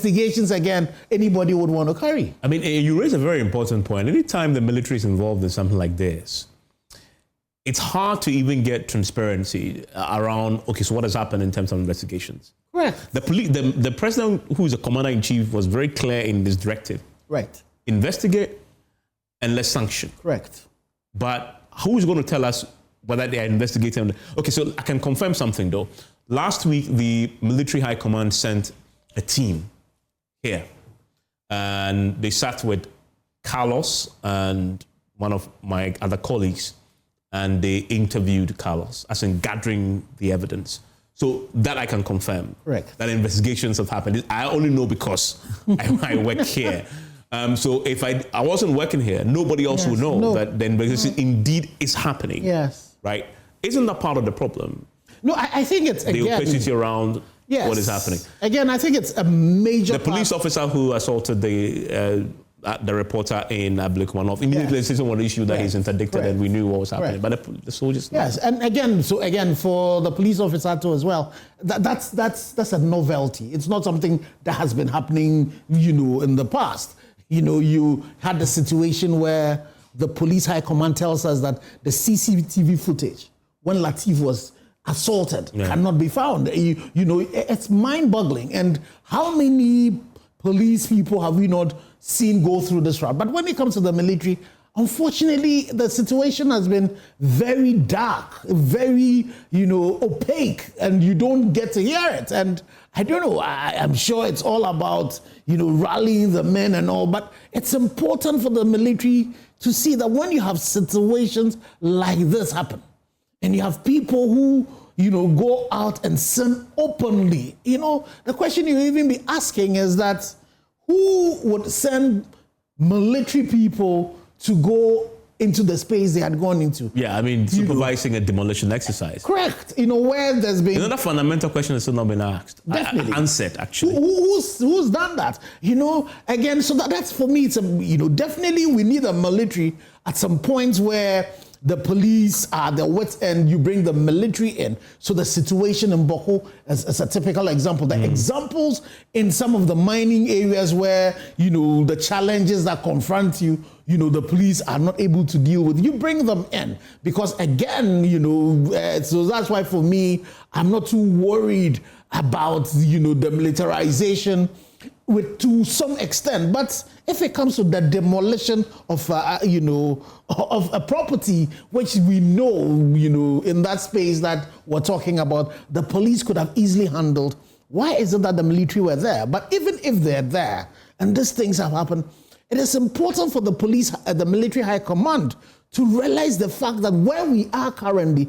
investigations, again, anybody would want to carry. I mean, you raise a very important point. Anytime the military is involved in something like this, it's hard to even get transparency around, okay, so what has happened in terms of investigations? Correct. The president, who is the commander-in-chief, was very clear in this directive. Right. Investigate and let's sanction. Correct. But who is going to tell us whether they are investigating? Okay, so I can confirm something, though. Last week, the military high command sent a team here, and they sat with Carlos and one of my other colleagues, and they interviewed Carlos, as in gathering the evidence. So that I can confirm. Correct. That investigations have happened. I only know because I work here. So if I wasn't working here, nobody else would know that the investigation indeed is happening. Yes. Right? Isn't that part of the problem? No, I think it's, again, the opacity around what is happening. Again, I think it's a major The police officer who assaulted the reporter in Ablikumanov immediately said on the issue that he's interdicted, and we knew what was happening. But the soldiers... Yes, and again, for the police officer too as well, that's a novelty. It's not something that has been happening, in the past. You had the situation where the police high command tells us that the CCTV footage when Latif was assaulted cannot be found. It's mind-boggling. And how many police people have we not seen go through this route? But when it comes to the military, unfortunately, the situation has been very dark, very, opaque, and you don't get to hear it. And I don't know, I'm sure it's all about, rallying the men and all, but it's important for the military to see that when you have situations like this happen, and you have people who, go out and sin openly, the question you even be asking is that who would send military people to go into the space they had gone into? Yeah, I mean, supervising a demolition exercise. Correct. Where there's been... Another fundamental question has still not been asked. Definitely. Answered, actually. Who's done that? Again, so that's for me, it's definitely we need a military at some points where the police are the wits end, you bring the military in. So the situation in Boko is a typical example. The examples in some of the mining areas where, the challenges that confront you, the police are not able to deal with, you bring them in. Because again, so that's why for me, I'm not too worried about, the militarization to some extent. But if it comes to the demolition of, of a property, which we know, in that space that we're talking about, the police could have easily handled. Why is it that the military were there? But even if they're there and these things have happened, it is important for the police, the military high command, to realize the fact that where we are currently,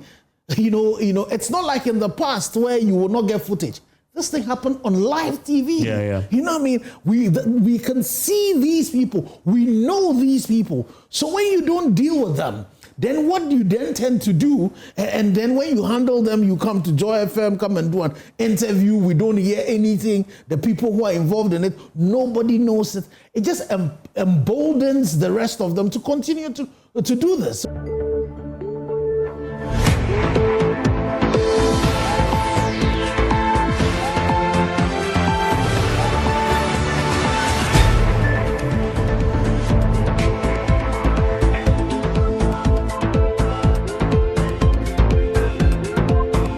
it's not like in the past where you will not get footage. This thing happened on live TV. Yeah. You know what I mean? We can see these people. We know these people. So when you don't deal with them, then what do you then tend to do? And then when you handle them, you come to Joy FM, come and do an interview. We don't hear anything. The people who are involved in it, nobody knows it. It just emboldens the rest of them to continue to do this.